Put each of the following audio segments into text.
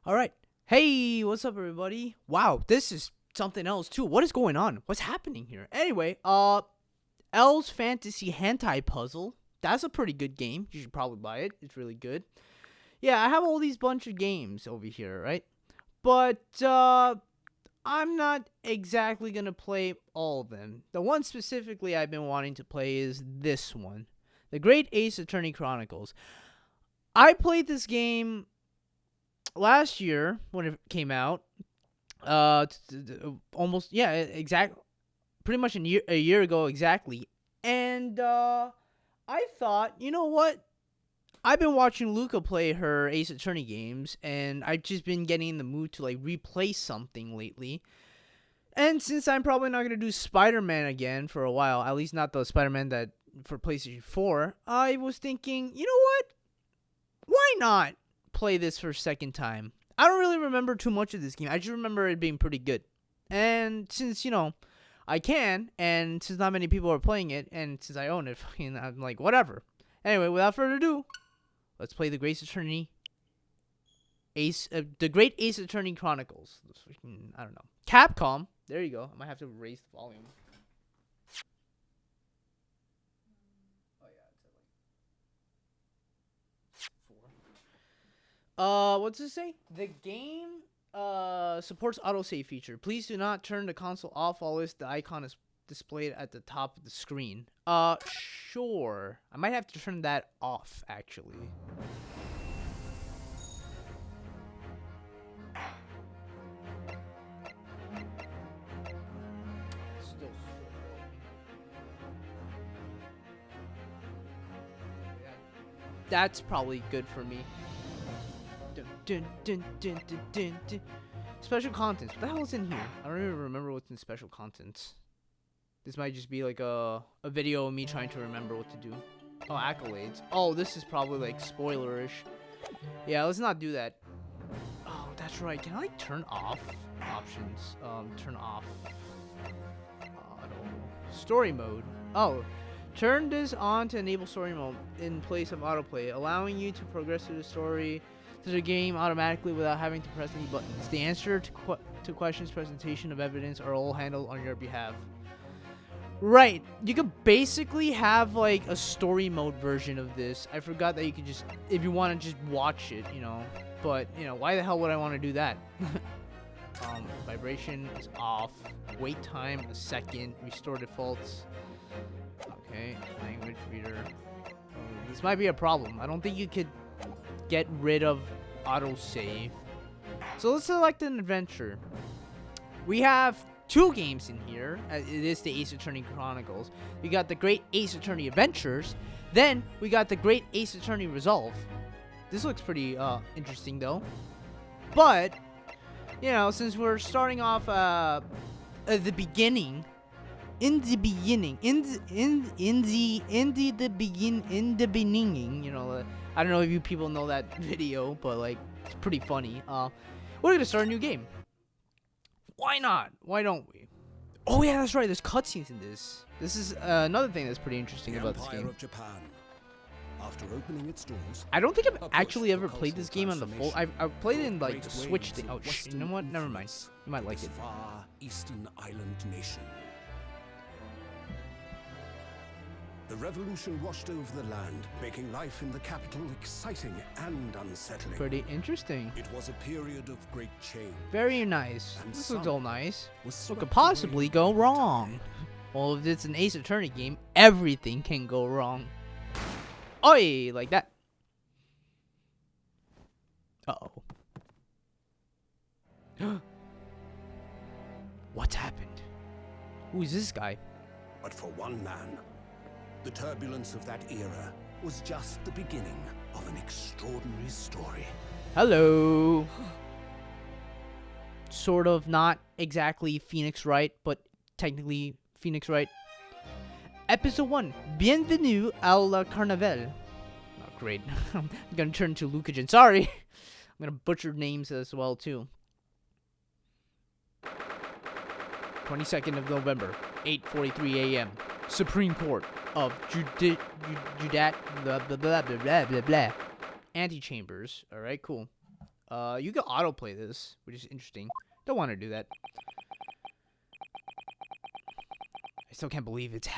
All right. Hey, what's up, everybody? Wow, this is something else too. What is going on? What's happening here? Anyway, L's Fantasy Hentai Puzzle. That's a pretty good game. You should probably buy it. It's really good. Yeah, I have all these bunch of games over here, right? But I'm not exactly gonna play all of them. The one specifically I've been wanting to play is this one, the Great Ace Attorney Chronicles. I played this game last year when it came out. Almost pretty much a year ago exactly. And I thought, you know what? I've been watching Luca play her Ace Attorney games, and I've just been getting in the mood to like replay something lately. And since I'm probably not gonna do Spider-Man again for a while, at least not the Spider-Man that for PlayStation 4, I was thinking, you know what? Why not play this for a second time? I don't really remember too much of this game. I just remember it being pretty good. And since, I can, and since not many people are playing it, and since I own it, I'm like, whatever. Anyway, without further ado, let's play the Great Ace Attorney Chronicles. I don't know. Capcom. There you go. I might have to raise the volume. Oh yeah, it's at like 4. What's it say? The game supports autosave feature. Please do not turn the console off while the icon is displayed at the top of the screen. Sure. I might have to turn that off, actually. Still That's probably good for me. Dun, dun, dun, dun, dun, dun. Special contents. What the hell is in here? I don't even remember what's in special contents. This might just be like a video of me trying to remember what to do. Oh, accolades. Oh, this is probably like spoilerish. Yeah, let's not do that. Oh, that's right. Can I like turn off options? Turn off auto story mode. Oh, turn this on to enable story mode in place of autoplay, allowing you to progress through the game automatically without having to press any buttons. The answer to questions, presentation of evidence are all handled on your behalf. Right, you could basically have like a story mode version of this. I forgot that you could just, if you want to just watch it, But, why the hell would I want to do that? Vibration is off. Wait time, a second. Restore defaults. Okay, language reader. This might be a problem. I don't think you could get rid of autosave. So let's select an adventure. We have 2 games in here. It is the Ace Attorney Chronicles. We got the Great Ace Attorney Adventures. Then we got the Great Ace Attorney Resolve. This looks pretty interesting though. But since we're starting off at the beginning, in the beginning, I don't know if you people know that video, but like it's pretty funny. We're gonna start a new game. Why not? Why don't we? Oh yeah, that's right. There's cutscenes in this. This is another thing that's pretty interesting about this game. Of Japan, after opening its doors, I don't think I've actually ever played this game on the full. I've played it in like the Switch thing. Oh, you know what? Never mind. You might like it. Far eastern island nation. The revolution washed over the land, making life in the capital exciting and unsettling. Pretty interesting. It was a period of great change. Very nice. And This looks all nice. was What swept could possibly away go in wrong? time. Well, if it's an Ace Attorney game, everything can go wrong. Oi, like that. Uh-oh. What's happened? Who's this guy? But for one man, the turbulence of that era was just the beginning of an extraordinary story. Hello. Sort of not exactly Phoenix Wright, but technically Phoenix Wright. Episode 1. Bienvenue à la Carnaval. Oh, great. I'm gonna turn to Lucagen. Sorry. I'm gonna butcher names as well, too. 22nd of November, 8:43 a.m. Supreme Court of Judat blah blah blah blah blah blah blah. Antechambers. All right, cool. You can autoplay this, which is interesting. Don't want to do that. I still can't believe it's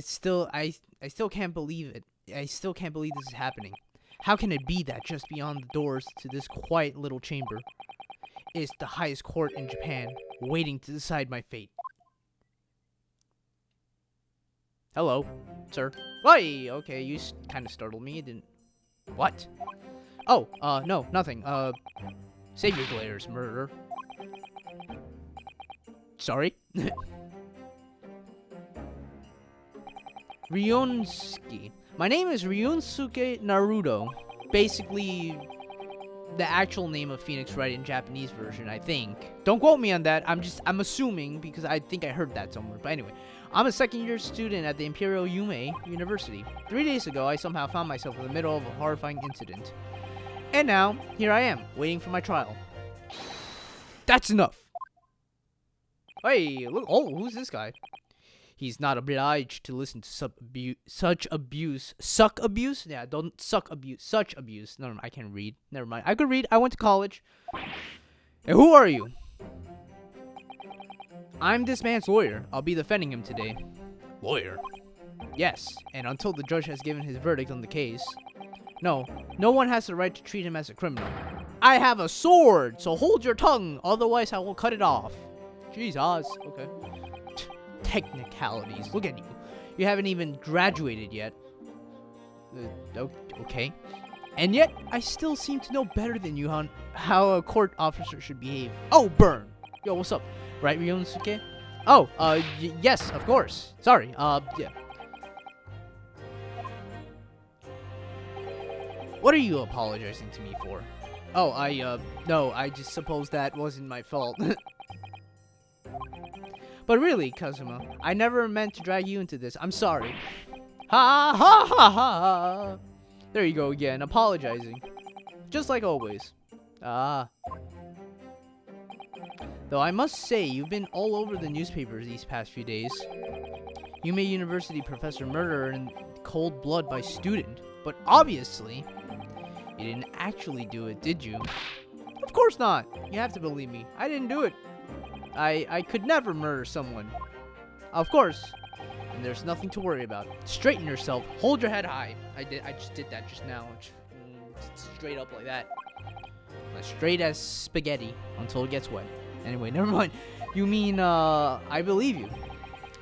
still I still can't believe it. I still can't believe this is happening. How can it be that just beyond the doors to this quiet little chamber is the highest court in Japan, waiting to decide my fate? Hello, sir. Why? Okay, you kind of startled me. It didn't. What? Oh, no, nothing. Save your glares, murderer. Sorry. Ryunsuke. My name is Ryunsuke Naruto. Basically, the actual name of Phoenix Wright in Japanese version, I think. Don't quote me on that. I'm assuming because I think I heard that somewhere. But anyway, I'm a second-year student at the Imperial Yume University. 3 days ago, I somehow found myself in the middle of a horrifying incident. And now, here I am, waiting for my trial. That's enough! Hey, look, oh, who's this guy? He's not obliged to listen to such abuse. Suck abuse? Yeah, don't suck abuse. Such abuse. Never mind, I can't read. Never mind. I could read. I went to college. And who are you? I'm this man's lawyer. I'll be defending him today. Lawyer? Yes, and until the judge has given his verdict on the case. No one has the right to treat him as a criminal. I have a sword, so hold your tongue, otherwise I will cut it off. Jesus. Okay. Technicalities. Look at you. You haven't even graduated yet. Okay. And yet, I still seem to know better than you on how a court officer should behave. Oh, burn. Yo, what's up? Right, Ryunsuke? Oh, yes, of course. Sorry, yeah. What are you apologizing to me for? Oh, no, I just suppose that wasn't my fault. But really, Kazuma, I never meant to drag you into this. I'm sorry. Ha ha ha ha! There you go again, apologizing. Just like always. Ah. Though I must say, you've been all over the newspapers these past few days. Yume University professor murderer in cold blood by student. But obviously, you didn't actually do it, did you? Of course not. You have to believe me. I didn't do it. I could never murder someone. Of course. And there's nothing to worry about. Straighten yourself. Hold your head high. I just did that just now. Straight up like that. Straight as spaghetti until it gets wet. Anyway, never mind. You mean, I believe you.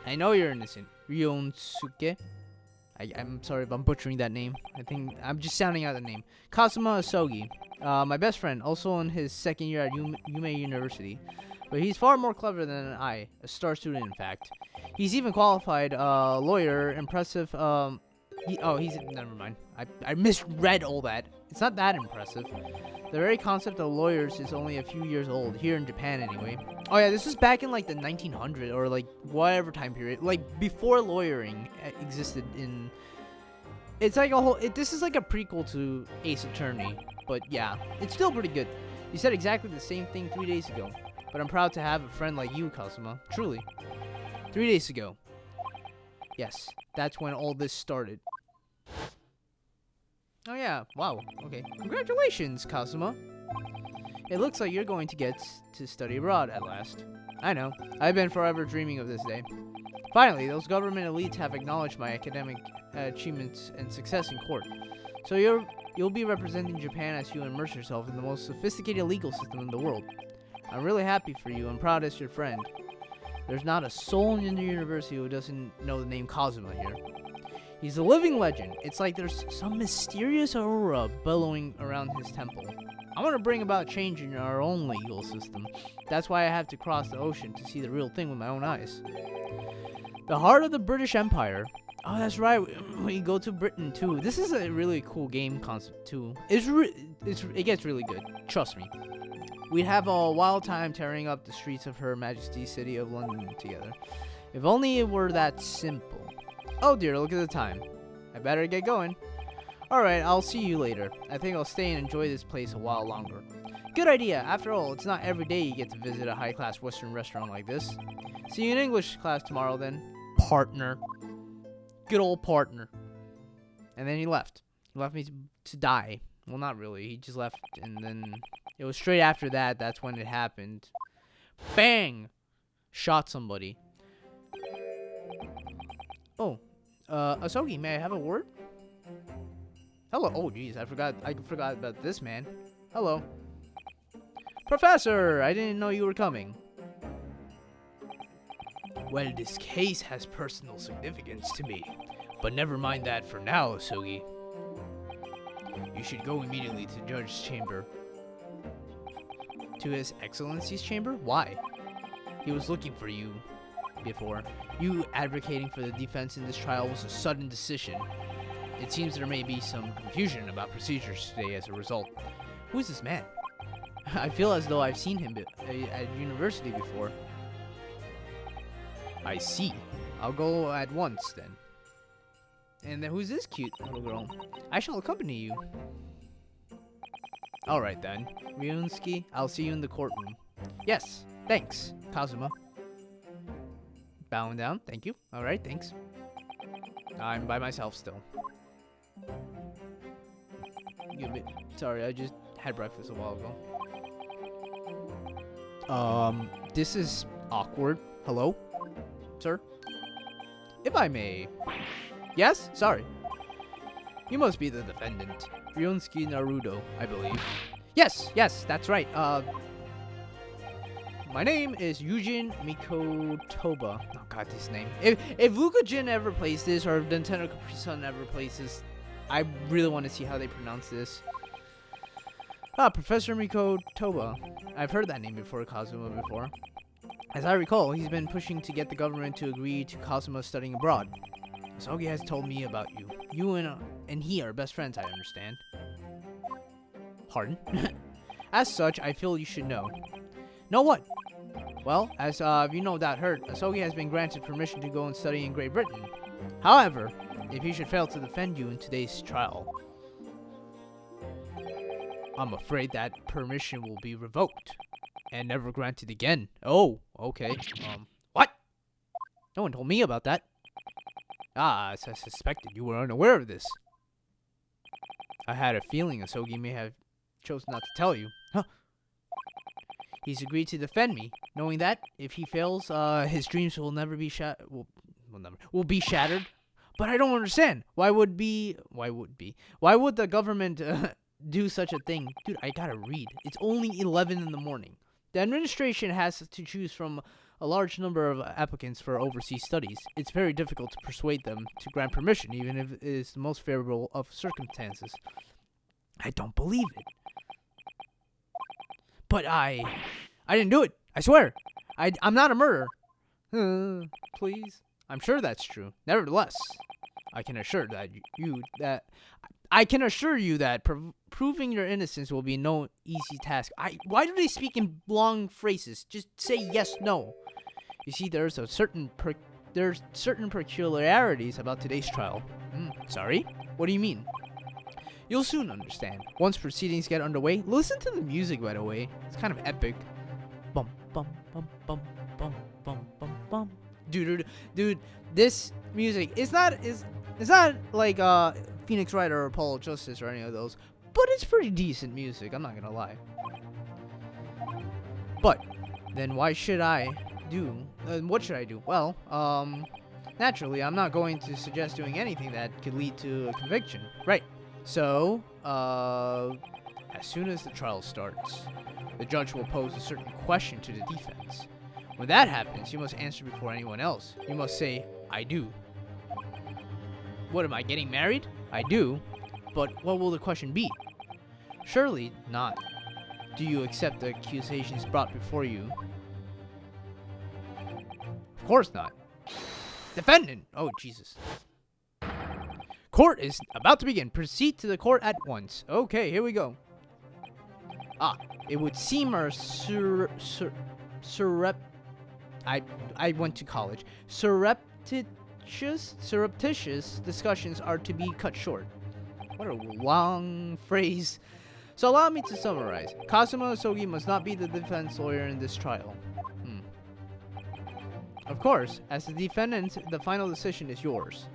I know you're innocent. Ryunsuke. I'm sorry if I'm butchering that name. I think I'm just sounding out the name. Kazuma Asogi. My best friend, also in his second year at Yume University. But he's far more clever than I, a star student in fact. He's even qualified, lawyer, impressive, never mind. I misread all that. It's not that impressive. The very concept of lawyers is only a few years old, here in Japan anyway. Oh yeah, this was back in like the 1900s, or like whatever time period. Like before lawyering existed in... It's like a whole... this is like a prequel to Ace Attorney. But yeah, it's still pretty good. You said exactly the same thing 3 days ago. But I'm proud to have a friend like you, Kazuma. Truly. 3 days ago. Yes, that's when all this started. Oh yeah, wow, okay. Congratulations, Kazuma. It looks like you're going to get to study abroad at last. I know, I've been forever dreaming of this day. Finally, those government elites have acknowledged my academic achievements and success in court. So you'll be representing Japan as you immerse yourself in the most sophisticated legal system in the world. I'm really happy for you and proud as your friend. There's not a soul in the university who doesn't know the name Kazuma here. He's a living legend. It's like there's some mysterious aura billowing around his temple. I want to bring about change in our own legal system. That's why I have to cross the ocean to see the real thing with my own eyes. The heart of the British Empire. Oh, that's right. We go to Britain too. This is a really cool game concept too. It gets really good. Trust me. We'd have a wild time tearing up the streets of Her Majesty's City of London together. If only it were that simple. Oh dear, look at the time. I better get going. Alright, I'll see you later. I think I'll stay and enjoy this place a while longer. Good idea. After all, it's not every day you get to visit a high-class Western restaurant like this. See you in English class tomorrow then. Partner. Good old partner. And then he left. He left me to die. Well, not really. He just left, and then it was straight after that. That's when it happened. Bang! Shot somebody. Oh, Asogi, may I have a word? Hello. Oh, jeez, I forgot about this man. Hello. Professor, I didn't know you were coming. Well, this case has personal significance to me, but never mind that for now, Asogi. You should go immediately to the judge's chamber. To His Excellency's chamber? Why? He was looking for you before. You advocating for the defense in this trial was a sudden decision. It seems there may be some confusion about procedures today as a result. Who is this man? I feel as though I've seen him at university before. I see. I'll go at once then. And then who's this cute little girl? I shall accompany you. Alright then. Ryunsky, I'll see you in the courtroom. Yes, thanks, Kazuma. Bowing down, thank you. Alright, thanks. I'm by myself still. Sorry, I just had breakfast a while ago. This is awkward. Hello? Sir? If I may. Yes? Sorry. You must be the defendant. Ryunsky Naruto, I believe. Yes, that's right. My name is Yujin Mikotoba. Oh god, this name. If Luca Jin ever plays this, or if Nintendo Capri Sun ever plays this, I really want to see how they pronounce this. Professor Mikotoba. I've heard that name before, Kazuma before. As I recall, he's been pushing to get the government to agree to Kazuma studying abroad. Sogi has told me about you. You and he are best friends, I understand. Pardon? As such, I feel you should know. Know what? Well, as you no doubt heard, Asogi has been granted permission to go and study in Great Britain. However, if he should fail to defend you in today's trial, I'm afraid that permission will be revoked and never granted again. Oh, okay. What? No one told me about that. As I suspected, you were unaware of this. I had a feeling Asogi may have chosen not to tell you. Huh? He's agreed to defend me, knowing that if he fails, his dreams will never be will be shattered. But I don't understand. Why would the government do such a thing? Dude, I gotta read. It's only 11 in the morning. The administration has to choose from a large number of applicants for overseas studies. It's very difficult to persuade them to grant permission, even if it is the most favorable of circumstances. I don't believe it. But I didn't do it. I swear. I'm not a murderer. Please. I'm sure that's true. Nevertheless, I can assure you that proving your innocence will be no easy task. Why do they speak in long phrases? Just say yes, no. You see, there's certain peculiarities about today's trial. Sorry? What do you mean? You'll soon understand. Once proceedings get underway, listen to the music, by the way. It's kind of epic. Bum, bum, bum, bum, bum, bum, bum, bum. Dude, this music it's not like Phoenix Wright or Apollo Justice or any of those, but it's pretty decent music, I'm not gonna lie. But then what should I do? Well, naturally, I'm not going to suggest doing anything that could lead to a conviction. Right. So, as soon as the trial starts, the judge will pose a certain question to the defense. When that happens, you must answer before anyone else. You must say, I do. What, am I getting married? I do. But what will the question be? Surely not. Do you accept the accusations brought before you? Of course not. Defendant! Oh, Jesus. Court is about to begin. Proceed to the court at once. Okay, here we go. It would seem our I went to college. Surreptitious discussions are to be cut short. What a long phrase. So allow me to summarize. Kazuma Asogi must not be the defense lawyer in this trial. Of course, as the defendant, the final decision is yours.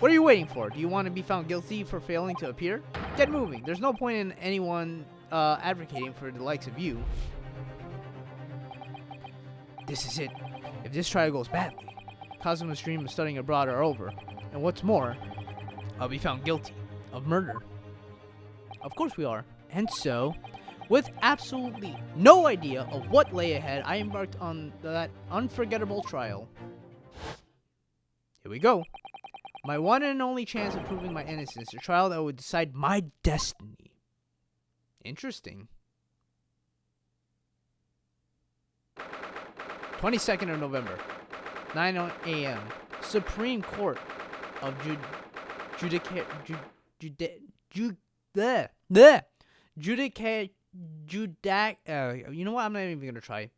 What are you waiting for? Do you want to be found guilty for failing to appear? Get moving. There's no point in anyone advocating for the likes of you. This is it. If this trial goes badly, Cosmo's dream of studying abroad are over. And what's more, I'll be found guilty of murder. Of course we are. And so, with absolutely no idea of what lay ahead, I embarked on that unforgettable trial. Here we go. My one and only chance of proving my innocence, a trial that would decide my destiny. Interesting. 22nd of November, 9 a.m. Supreme Court of Judicature. You know what? I'm not even gonna try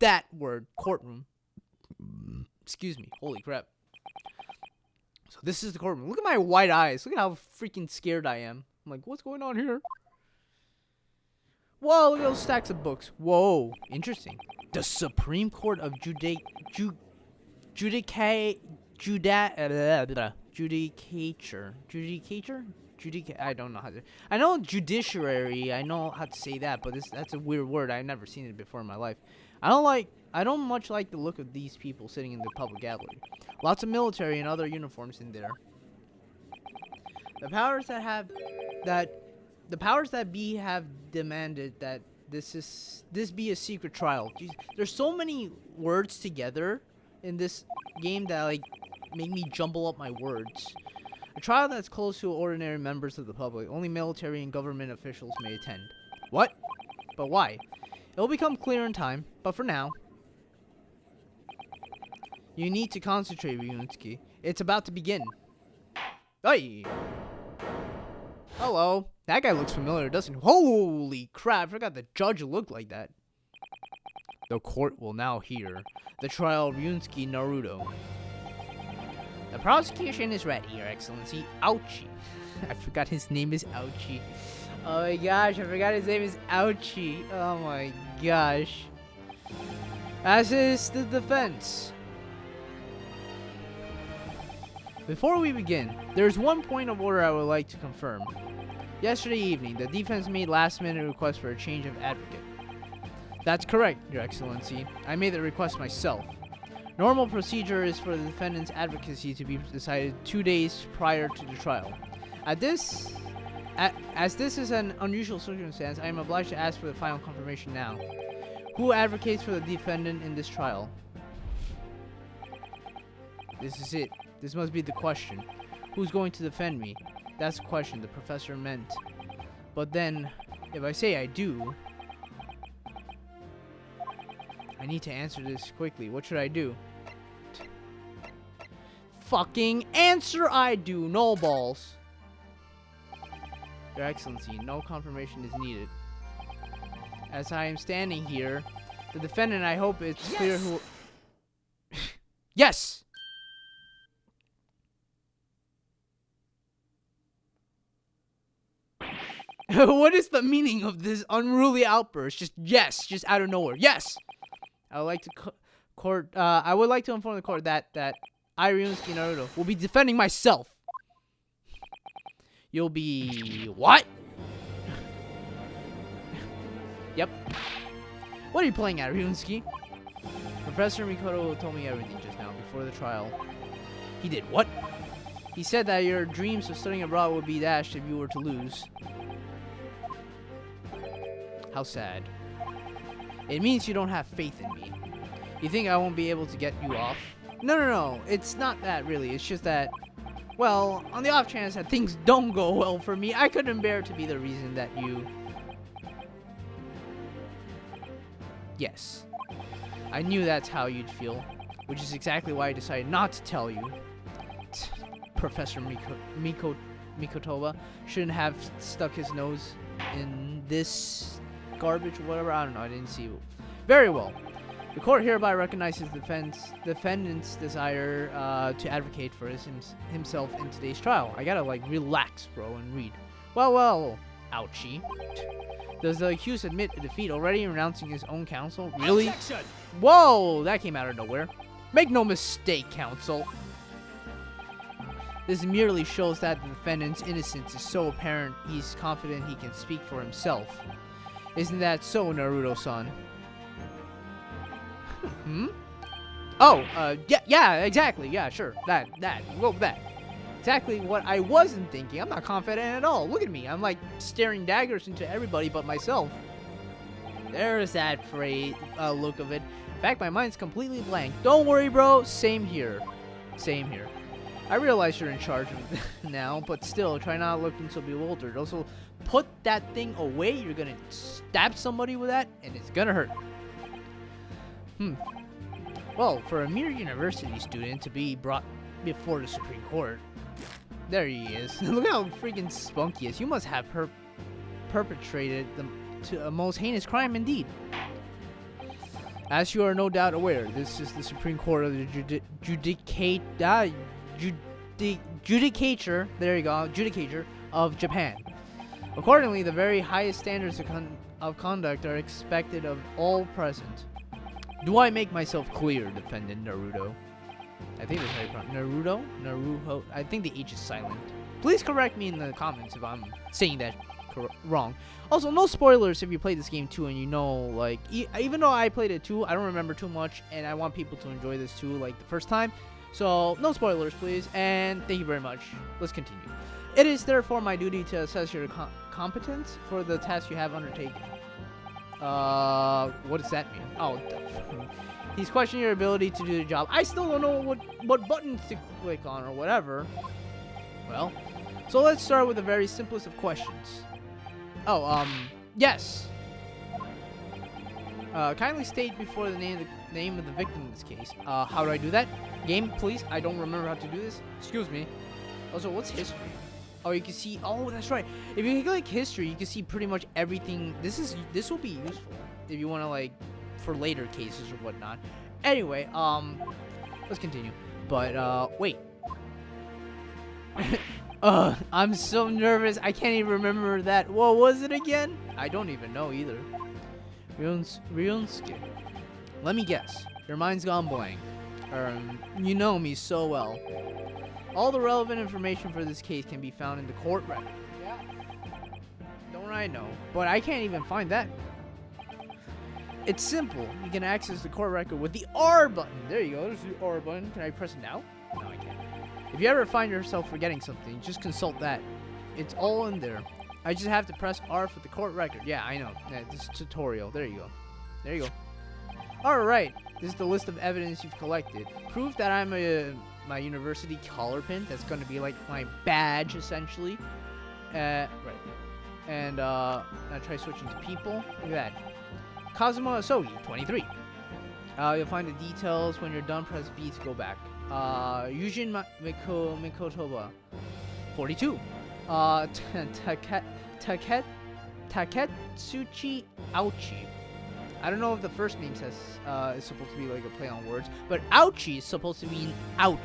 that word. Courtroom. Excuse me. Holy crap. So this is the courtroom. Look at my white eyes. Look at how freaking scared I am. I'm like, what's going on here? Whoa, look at those stacks of books. Whoa, interesting. The Supreme Court of Judicature. I don't know how to. I know judiciary. I know how to say that, but that's a weird word. I've never seen it before in my life. I don't much like the look of these people sitting in the public gallery. Lots of military and other uniforms in there. The powers that be have demanded that this be a secret trial. Jeez, there's so many words together in this game that like make me jumble up my words. A trial that's closed to ordinary members of the public. Only military and government officials may attend. What? But why? It'll become clear in time, but for now, you need to concentrate, Ryunsky. It's about to begin. Hey! Hello. That guy looks familiar, doesn't he? Holy crap, I forgot the judge looked like that. The court will now hear the trial of Ryunsky Naruto. The prosecution is ready, Your Excellency. Ouchie. I forgot his name is Ouchie. Oh my gosh, I forgot his name is Ouchie. Oh my gosh. As is the defense. Before we begin, there's one point of order I would like to confirm. Yesterday evening, the defense made last-minute request for a change of advocate. That's correct, Your Excellency. I made the request myself. Normal procedure is for the defendant's advocacy to be decided 2 days prior to the trial. As this is an unusual circumstance, I am obliged to ask for the final confirmation now. Who advocates for the defendant in this trial? This is it. This must be the question. Who's going to defend me? That's the question the professor meant. But then, if I say I do, I need to answer this quickly. What should I do? Fucking answer I do. No balls. Your Excellency, no confirmation is needed. As I am standing here, the defendant, I hope it's clear who... Yes! What is the meaning of this unruly outburst? Just yes, just out of nowhere. Yes! I would like to I would like to inform the court that I, Ryunsky Naruto, will be defending myself. You'll be what? Yep. What are you playing at, Ryunsky? Professor Mikoto told me everything just now before the trial. He did what? He said that your dreams of studying abroad would be dashed if you were to lose. How sad. It means you don't have faith in me. You think I won't be able to get you off? No. It's not that really. It's just that, well, on the off chance that things don't go well for me, I couldn't bear to be the reason that you... Yes. I knew that's how you'd feel, which is exactly why I decided not to tell you. Professor Mikotoba shouldn't have stuck his nose in this garbage or whatever. I don't know. I didn't see. Very well. The court hereby recognizes the defendant's desire to advocate for himself in today's trial. I gotta, like, relax, bro, and read. Well, ouchie. Does the accused admit defeat already, renouncing his own counsel? Really? Objection! Whoa, that came out of nowhere. Make no mistake, counsel. This merely shows that the defendant's innocence is so apparent he's confident he can speak for himself. Isn't that so, Naruto-san? Hmm? Oh, yeah, exactly. Yeah, sure. That. Exactly what I wasn't thinking. I'm not confident at all. Look at me. I'm like staring daggers into everybody but myself. There's that phrase, look of it. In fact, my mind's completely blank. Don't worry, bro. Same here. I realize you're in charge of it now, but still, try not looking so bewildered. Also, put that thing away. You're gonna stab somebody with that, and it's gonna hurt. Well, for a mere university student to be brought before the Supreme Court. There he is. Look how freaking spunky he is. You must have perpetrated a most heinous crime indeed. As you are no doubt aware, this is the Supreme Court of the Judicature. There you go, Judicature of Japan. Accordingly, the very highest standards of conduct are expected of all present. Do I make myself clear, defendant Naruto? I think that's how you pronounce Naruto. I think the H is silent. Please correct me in the comments if I'm saying that wrong. Also, no spoilers if you played this game too, and you know, like, even though I played it too, I don't remember too much, and I want people to enjoy this too, like the first time. So, no spoilers, please, and thank you very much. Let's continue. It is therefore my duty to assess your competence for the task you have undertaken. What does that mean? Oh, he's questioning your ability to do the job. I still don't know what buttons to click on or whatever. Well, so let's start with the very simplest of questions. Oh, yes. Kindly state before the name of the victim in this case. How do I do that? Game, please. I don't remember how to do this. Excuse me. Also, what's history? Oh, you can see. Oh, that's right. If you click history, you can see pretty much everything. This will be useful if you want to, like, for later cases or whatnot. Anyway, let's continue. But wait. I'm so nervous. I can't even remember that. What was it again? I don't even know either. Ryunsuke. Let me guess. Your mind's gone blank. You know me so well. All the relevant information for this case can be found in the court record. Yeah. Don't I know? But I can't even find that. It's simple. You can access the court record with the R button. There you go. There's the R button. Can I press it now? No, I can't. If you ever find yourself forgetting something, just consult that. It's all in there. I just have to press R for the court record. Yeah, I know. Yeah, this is tutorial. There you go. There you go. Alright. This is the list of evidence you've collected. Proof that I'm my university collar pin. That's going to be like my badge, essentially. Right. And, now try switching to people. Look at that. Kazuma Asogi, 23. You'll find the details when you're done. Press B to go back. Yujin Mikotoba, 42. Taketsuchi Ouchi. I don't know if the first name says is supposed to be like a play on words, but Ouchi is supposed to mean ouchie.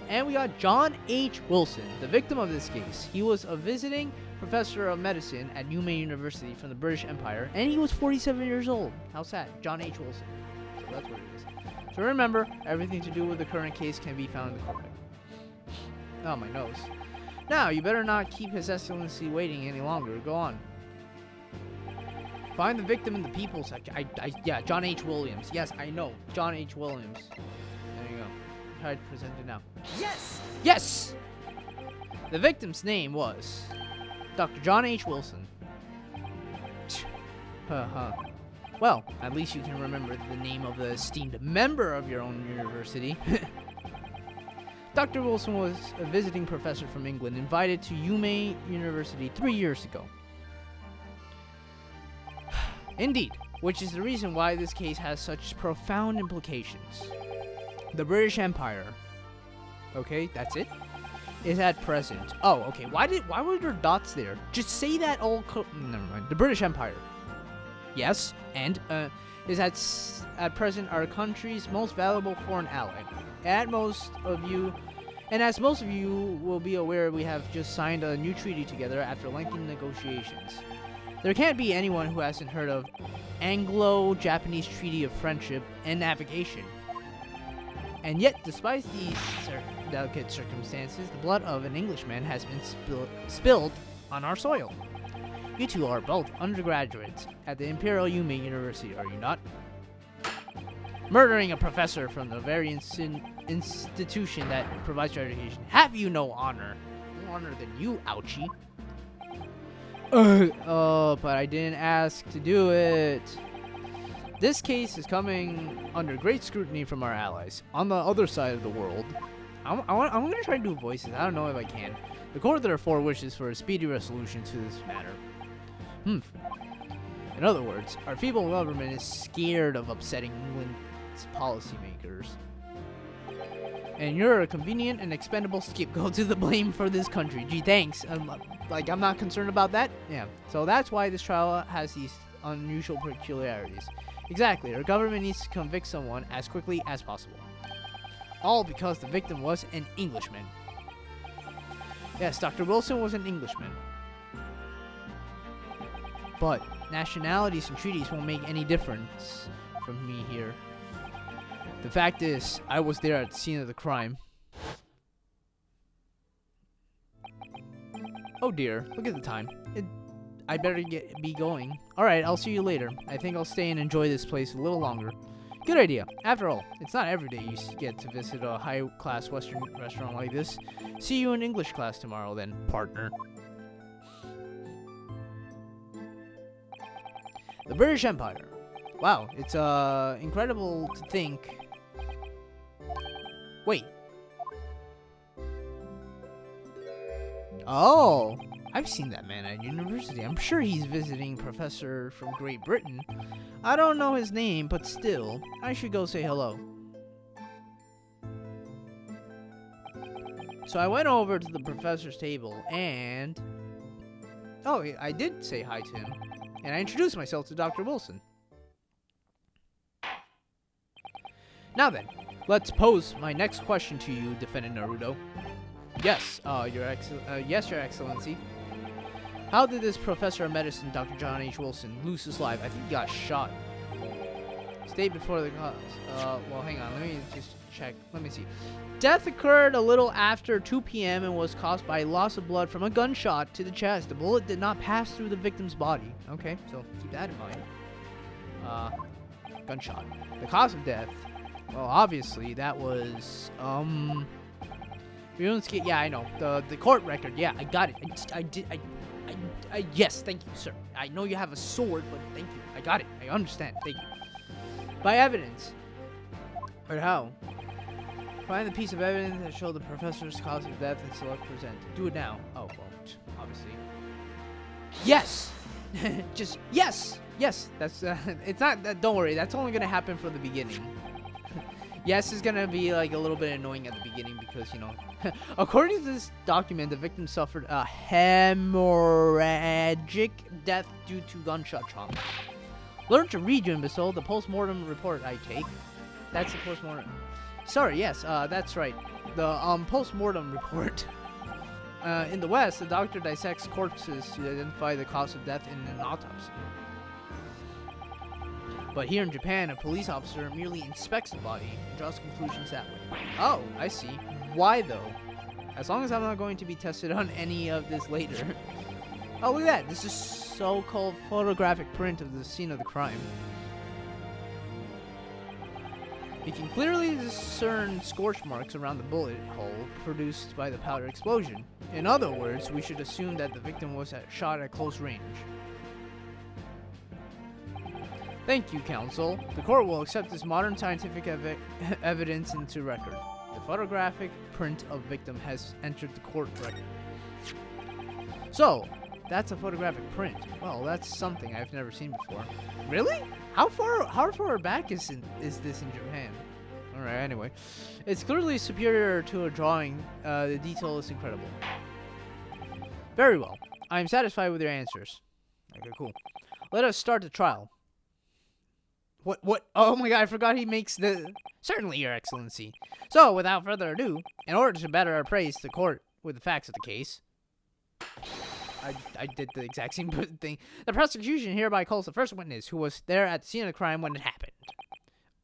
And we got John H. Wilson, the victim of this case. He was a visiting professor of medicine at Yume University from the British Empire, and he was 47 years old. How sad. John H. Wilson. So that's what it is. So remember, everything to do with the current case can be found in the court. Oh, my nose. Now, you better not keep His Excellency waiting any longer. Go on. Find the victim in the people section. Yeah, John H. Williams. Yes, I know. John H. Williams. There you go. Try to present it now. Yes! Yes! The victim's name was Dr. John H. Wilson. Well, at least you can remember the name of the esteemed member of your own university. Dr. Wilson was a visiting professor from England invited to Yume University 3 years ago. Indeed, which is the reason why this case has such profound implications. The British Empire, okay, that's it, is at present. Oh, okay, why were there dots there? Just say that all, never mind. The British Empire, yes, and is at present our country's most valuable foreign ally. As most of you will be aware, we have just signed a new treaty together after lengthy negotiations. There can't be anyone who hasn't heard of Anglo-Japanese Treaty of Friendship and Navigation. And yet, despite these delicate circumstances, the blood of an Englishman has been spilled on our soil. You two are both undergraduates at the Imperial Yume University, are you not? Murdering a professor from the very institution that provides your education. Have you no honor? More honor than you, ouchie. But I didn't ask to do it. This case is coming under great scrutiny from our allies. On the other side of the world, I'm going to try to do voices. I don't know if I can. The court therefore wishes for a speedy resolution to this matter. In other words, our feeble government is scared of upsetting England's policymakers. And you're a convenient and expendable scapegoat to the blame for this country. Gee, thanks. I'm not concerned about that. Yeah. So that's why this trial has these unusual peculiarities. Exactly. Our government needs to convict someone as quickly as possible. All because the victim was an Englishman. Yes, Dr. Wilson was an Englishman. But nationalities and treaties won't make any difference from me here. The fact is, I was there at the scene of the crime. Oh dear, look at the time. I better be going. Alright, I'll see you later. I think I'll stay and enjoy this place a little longer. Good idea. After all, it's not every day you get to visit a high-class Western restaurant like this. See you in English class tomorrow then, partner. The British Empire. Wow, it's incredible to think. Wait. Oh, I've seen that man at university. I'm sure he's visiting professor from Great Britain. I don't know his name, but still, I should go say hello. So I went over to the professor's table and... Oh, I did say hi to him. And I introduced myself to Dr. Wilson. Now then, let's pose my next question to you, Defendant Naruto. Yes, Your Excellency. How did this professor of medicine, Dr. John H. Wilson, lose his life? I think he got shot. State before the cause. Well, hang on. Let me just check. Let me see. Death occurred a little after 2 p.m. and was caused by loss of blood from a gunshot to the chest. The bullet did not pass through the victim's body. Okay, so keep that in mind. Gunshot. The cause of death. Well, obviously, that was, yeah, I know. The court record. Yeah, I got it. Yes, thank you, sir. I know you have a sword, but thank you. I got it. I understand. Thank you. By evidence. Or how? Find the piece of evidence that showed the professor's cause of death and select present. Do it now. Oh, well, obviously. Yes! Just, yes! Yes, that's, it's not, don't worry, that's only gonna happen for the beginning. Yes is gonna be, like, a little bit annoying at the beginning because, you know, according to this document, the victim suffered a hemorrhagic death due to gunshot trauma. Learn to read, you imbecile. The post-mortem report I take. That's the post-mortem. Sorry, yes, that's right. The post-mortem report. In the West, the doctor dissects corpses to identify the cause of death in an autopsy. But here in Japan, a police officer merely inspects the body and draws conclusions that way. Oh, I see. Why, though? As long as I'm not going to be tested on any of this later. Oh, look at that. This is so-called photographic print of the scene of the crime. You can clearly discern scorch marks around the bullet hole produced by the powder explosion. In other words, we should assume that the victim was shot at close range. Thank you, counsel. The court will accept this modern scientific evidence into record. The photographic print of victim has entered the court record. So, that's a photographic print. Well, that's something I've never seen before. Really? How far back is this in Japan? Alright, anyway. It's clearly superior to a drawing. The detail is incredible. Very well. I am satisfied with your answers. Okay, cool. Let us start the trial. What? Oh my god, I forgot he makes the... Certainly, Your Excellency. So, without further ado, in order to better appraise the court with the facts of the case... I did the exact same thing. The prosecution hereby calls the first witness who was there at the scene of the crime when it happened.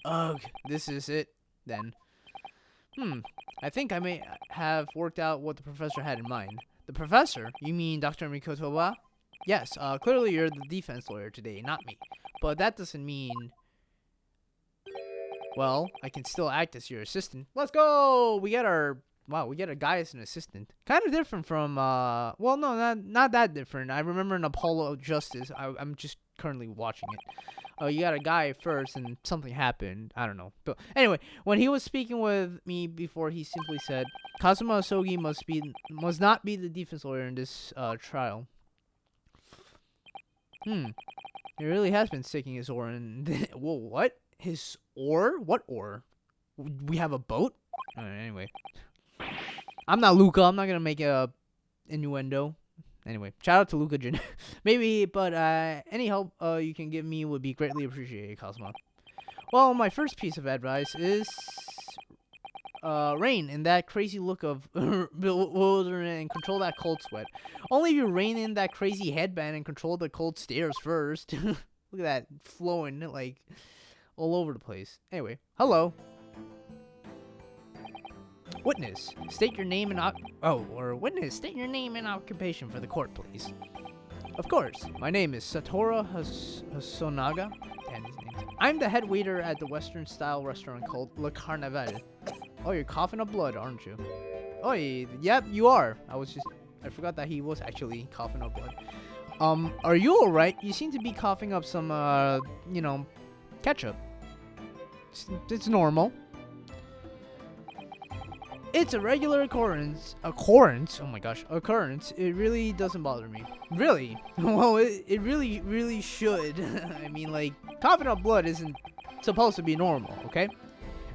Ugh, this is it, then. I think I may have worked out what the professor had in mind. The professor? You mean Dr. Mikotoba? Yes, clearly you're the defense lawyer today, not me. But that doesn't mean... Well, I can still act as your assistant. Let's go! We got our... Wow, we got a guy as an assistant. Kind of different from, well, no, not that different. I remember in Apollo Justice, I'm just currently watching it. You got a guy first and something happened. I don't know. But anyway, when he was speaking with me before, he simply said, Kazuma Asogi must not be the defense lawyer in this, trial. He really has been sticking his oar in... Whoa, what? His oar? What oar? We have a boat? Anyway. I'm not Luca. I'm not gonna make a innuendo. Anyway, shout out to Luca Jin. Maybe, but any help you can give me would be greatly appreciated, Cosmo. Well, my first piece of advice is rein in that crazy look of bewilderment and control that cold sweat. Only if you rein in that crazy headband and control the cold stares first. Look at that flowing like all over the place. Anyway, hello. Witness, state your name and witness, state your name and occupation for the court, please. Of course, my name is Satoru Hosonaga, and his name. I'm the head waiter at the Western-style restaurant called Le Carnaval. Oh, you're coughing up blood, aren't you? Oh, yep, you are. I forgot that he was actually coughing up blood. Are you alright? You seem to be coughing up some, ketchup. It's normal. It's a regular occurrence. Oh my gosh, occurrence. It really doesn't bother me. Really? Well, it really should. I mean, like, coughing up blood isn't supposed to be normal, okay?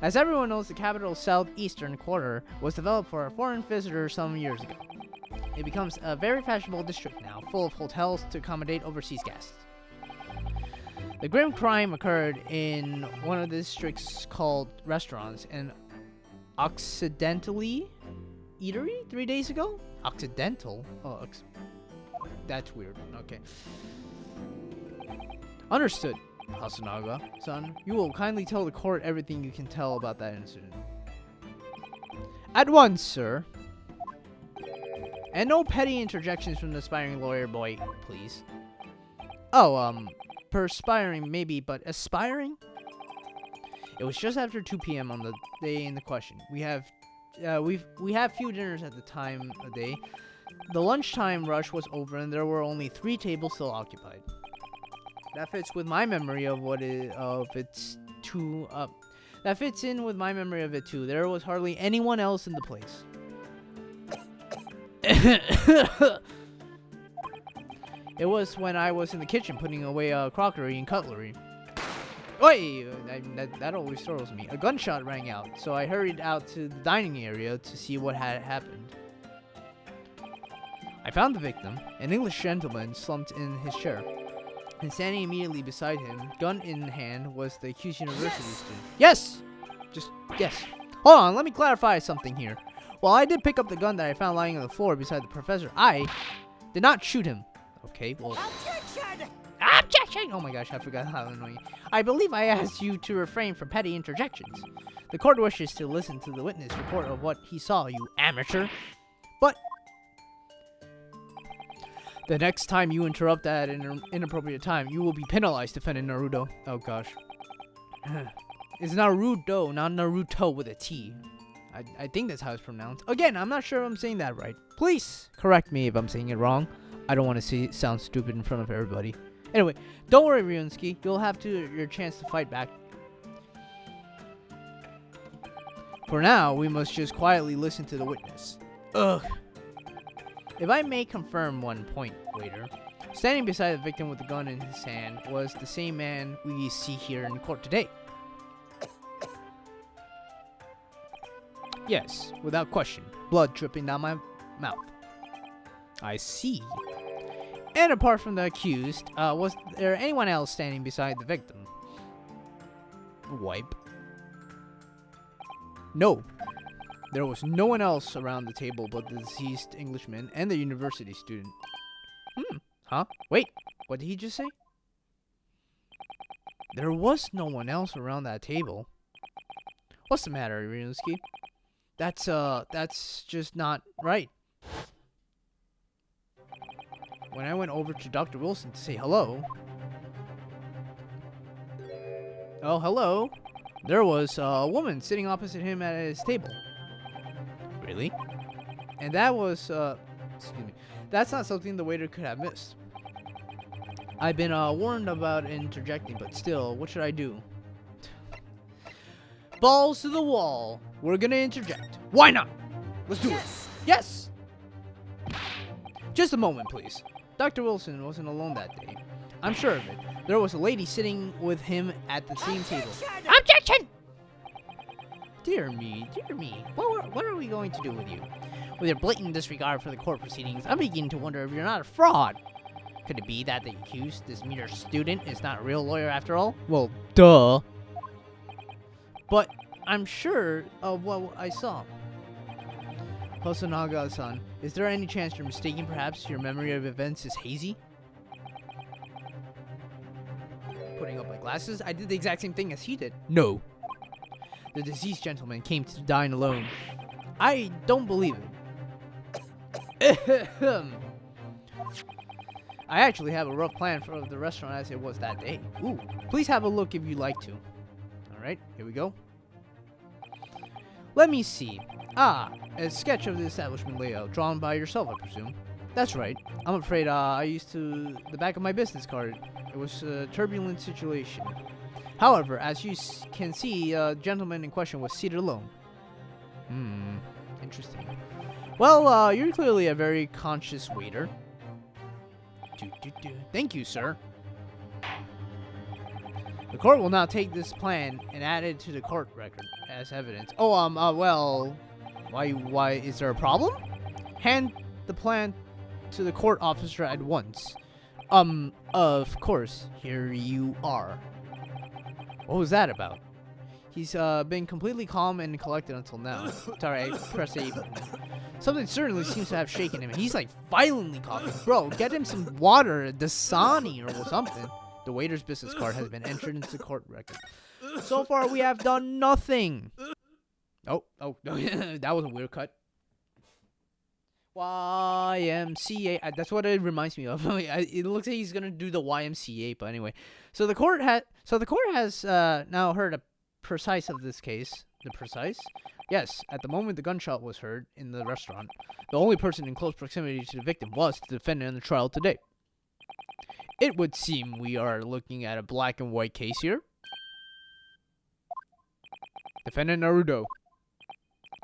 As everyone knows, the capital's southeastern quarter was developed for foreign visitors some years ago. It becomes a very fashionable district now, full of hotels to accommodate overseas guests. The grim crime occurred in one of the districts called restaurants and Occidentally Eatery 3 days ago? Occidental? Oh, that's weird. Okay. Understood, Hasunaga-san. You will kindly tell the court everything you can tell about that incident. At once, sir. And no petty interjections from the aspiring lawyer boy, please. Oh, perspiring maybe, but aspiring? It was just after 2 p.m. on the day in the question. We have few dinners at the time of day. The lunchtime rush was over, and there were only 3 tables still occupied. That fits with my memory of That fits in with my memory of it too. There was hardly anyone else in the place. It was when I was in the kitchen putting away crockery and cutlery. Oi! That always startles me. A gunshot rang out, so I hurried out to the dining area to see what had happened. I found the victim, an English gentleman slumped in his chair. And standing immediately beside him, gun in hand, was the accused university student. Yes! Yes. Hold on, let me clarify something here. While I did pick up the gun that I found lying on the floor beside the professor, I did not shoot him. Okay, well... Objection! Oh my gosh, I forgot how annoying. I believe I asked you to refrain from petty interjections. The court wishes to listen to the witness report of what he saw, you amateur. But the next time you interrupt at an inappropriate time, you will be penalized, defendant Naruto. Oh gosh. It's Naruto, not Naruto with a T. I think that's how it's pronounced. Again, I'm not sure if I'm saying that right. Please correct me if I'm saying it wrong. I don't want to sound stupid in front of everybody. Anyway, don't worry, Ryunsky. You'll have your chance to fight back. For now, we must just quietly listen to the witness. Ugh. If I may confirm one point, waiter. Standing beside the victim with the gun in his hand was the same man we see here in court today. Yes, without question. Blood dripping down my mouth. I see. And apart from the accused, was there anyone else standing beside the victim? Wipe. No. There was no one else around the table but the deceased Englishman and the university student. Huh? Wait, what did he just say? There was no one else around that table. What's the matter, Ryunsky? That's just not right. When I went over to Dr. Wilson to say hello... Oh, hello. There was a woman sitting opposite him at his table. Really? And that was, excuse me. That's not something the waiter could have missed. I've been warned about interjecting, but still, what should I do? Balls to the wall. We're gonna interject. Why not? Let's do it. Yes! Just a moment, please. Dr. Wilson wasn't alone that day. I'm sure of it. There was a lady sitting with him at the same table. Objection! Dear me, dear me. What are we going to do with you? With your blatant disregard for the court proceedings, I'm beginning to wonder if you're not a fraud. Could it be that the accused, this mere student, is not a real lawyer after all? Well, duh. But I'm sure of what I saw. Hosonaga-san, is there any chance you're mistaken? Perhaps your memory of events is hazy? Putting up my glasses, I did the exact same thing as he did. No. The deceased gentleman came to dine alone. I don't believe it. I actually have a rough plan for the restaurant as it was that day. Ooh, please have a look if you'd like to. Alright, here we go. Let me see. Ah, a sketch of the establishment layout, drawn by yourself, I presume. That's right. I'm afraid I used to the back of my business card. It was a turbulent situation. However, as you can see, the gentleman in question was seated alone. Interesting. Well, you're clearly a very conscious waiter. Thank you, sir. The court will now take this plan and add it to the court record as evidence. Oh, well, why is there a problem? Hand the plan to the court officer at once. Of course, here you are. What was that about? He's been completely calm and collected until now. Sorry, I pressed A button. Something certainly seems to have shaken him. He's like violently coughing. Bro, get him some water, Dasani or something. The waiter's business card has been entered into the court record. So far, we have done nothing. Oh, that was a weird cut. YMCA. That's what it reminds me of. It looks like he's gonna do the YMCA, but anyway. So the court has now heard a precise of this case. The precise? Yes. At the moment the gunshot was heard in the restaurant, the only person in close proximity to the victim was the defendant in the trial today. It would seem we are looking at a black and white case here. Defendant Naruto.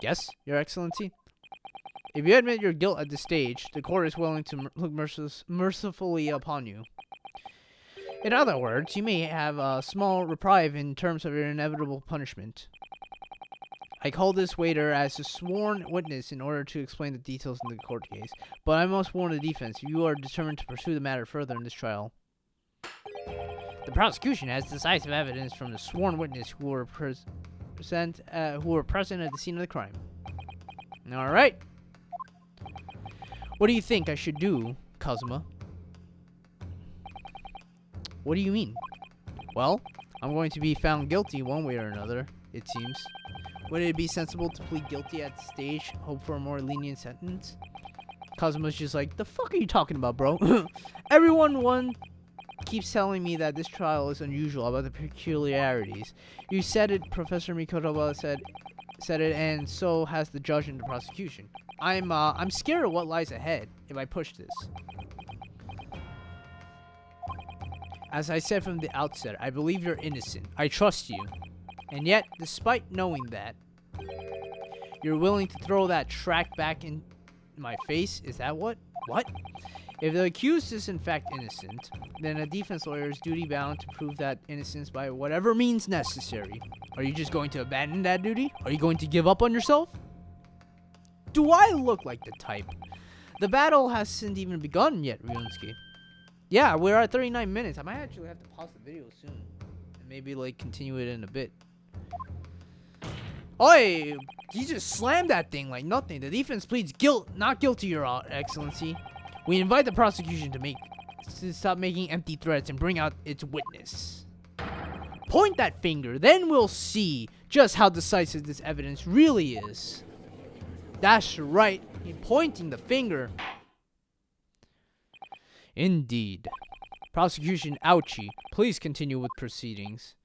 Yes, Your Excellency. If you admit your guilt at this stage, the court is willing to look mercifully upon you. In other words, you may have a small reprieve in terms of your inevitable punishment. I call this waiter as a sworn witness in order to explain the details in the court case, but I must warn the defense if you are determined to pursue the matter further in this trial. The prosecution has decisive evidence from the sworn witness who were present at the scene of the crime. All right. What do you think I should do, Kazuma? What do you mean? Well, I'm going to be found guilty one way or another, it seems. Would it be sensible to plead guilty at this stage, hope for a more lenient sentence? Kazuma's just like, the fuck are you talking about, bro? Everyone keeps telling me that this trial is unusual about the peculiarities. You said it, Professor Mikotoba said it, and so has the judge and the prosecution. I'm scared of what lies ahead if I push this. As I said from the outset, I believe you're innocent. I trust you. And yet, despite knowing that, you're willing to throw that track back in my face? Is that what? What? If the accused is in fact innocent, then a defense lawyer is duty-bound to prove that innocence by whatever means necessary. Are you just going to abandon that duty? Are you going to give up on yourself? Do I look like the type? The battle hasn't even begun yet, Ryunsky. Yeah, we're at 39 minutes. I might actually have to pause the video soon. And maybe, like, continue it in a bit. Oi! He just slammed that thing like nothing. The defense pleads not guilty, Your Excellency. We invite the prosecution to stop making empty threats and bring out its witness. Point that finger, then we'll see just how decisive this evidence really is. That's right. He's pointing the finger. Indeed. Prosecution ouchie. Please continue with proceedings.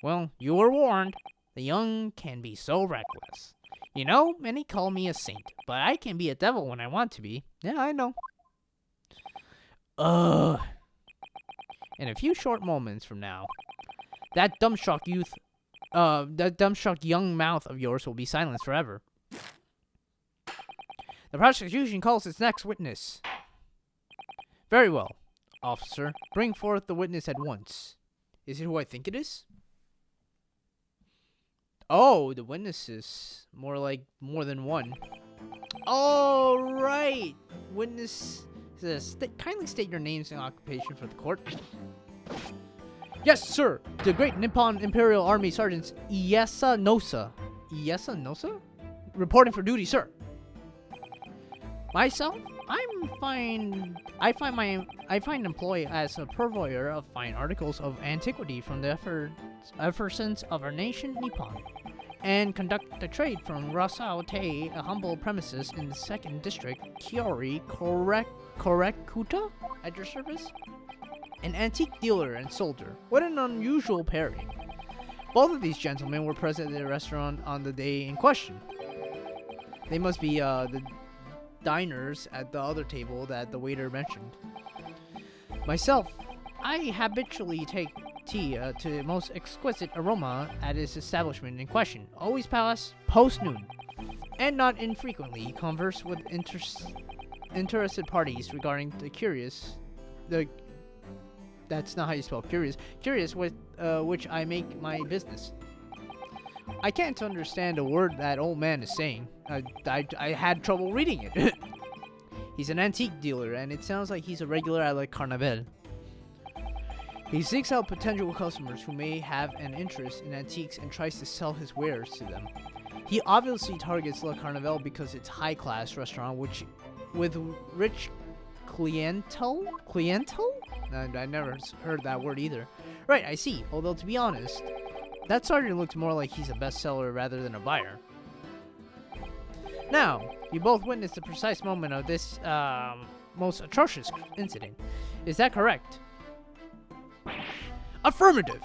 Well, you were warned. The young can be so reckless. You know, many call me a saint, but I can be a devil when I want to be. Yeah, I know. In a few short moments from now, that dumbstruck young mouth of yours will be silenced forever. The prosecution calls its next witness. Very well, officer. Bring forth the witness at once. Is it who I think it is? Oh, the witnesses. More than one. All right. Witness says, kindly state your names and occupation for the court. Yes, sir. The Great Nippon Imperial Army Sergeant Iyasa Nosa. Iyasa Nosa? Reporting for duty, sir. Myself? I find employ as a purveyor of fine articles of antiquity from the effervescence of our nation Nippon, and conduct the trade from Rasao Tei, a humble premises in the 2nd District, Kiori, Korekuta, at your service? An antique dealer and soldier. What an unusual pairing. Both of these gentlemen were present at the restaurant on the day in question. They must be the diners at the other table that the waiter mentioned. Myself, I habitually take tea to the most exquisite aroma at his establishment in question, always post noon, and not infrequently converse with interested parties regarding that's not how you spell curious with which I make my business. I can't understand a word that old man is saying. I had trouble reading it. He's an antique dealer, and it sounds like he's a regular at La Carnaval. He seeks out potential customers who may have an interest in antiques and tries to sell his wares to them. He obviously targets La Carnaval because it's a high-class restaurant with rich clientele? I never heard that word either. Right, I see. Although, to be honest, that sergeant looks more like he's a bestseller rather than a buyer. Now, you both witnessed the precise moment of this most atrocious incident. Is that correct? Affirmative!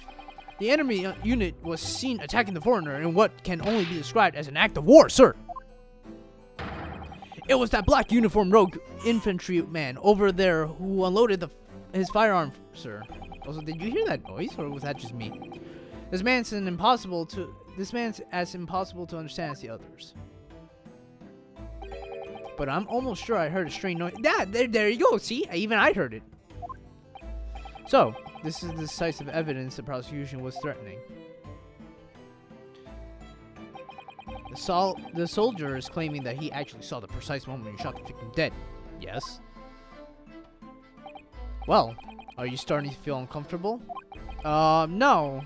The enemy unit was seen attacking the foreigner in what can only be described as an act of war, sir! It was that black uniformed rogue infantryman over there who unloaded his firearm, sir. Also, did you hear that noise, or was that just me? This man's as impossible to understand as the others. But I'm almost sure I heard a strange noise. There you go. See, even I heard it. So, this is the decisive evidence the prosecution was threatening. The soldier is claiming that he actually saw the precise moment he shot the victim dead. Yes. Well, are you starting to feel uncomfortable? No.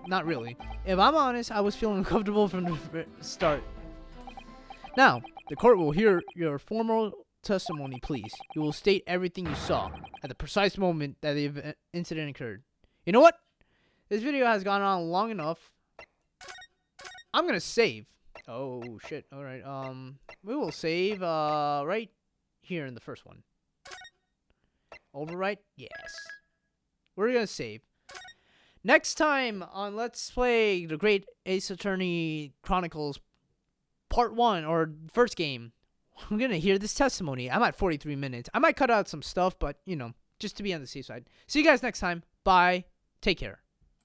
Not really. If I'm honest, I was feeling uncomfortable from the start. Now, the court will hear your formal testimony, please. You will state everything you saw at the precise moment that the incident occurred. You know what? This video has gone on long enough. I'm gonna save. Oh, shit. Alright, we will save, right here in the first one. Overwrite? Yes. We're gonna save. Next time on Let's Play the Great Ace Attorney Chronicles Part 1, or first game, I'm gonna hear this testimony. I'm at 43 minutes. I might cut out some stuff, but, you know, just to be on the safe side. See you guys next time. Bye. Take care.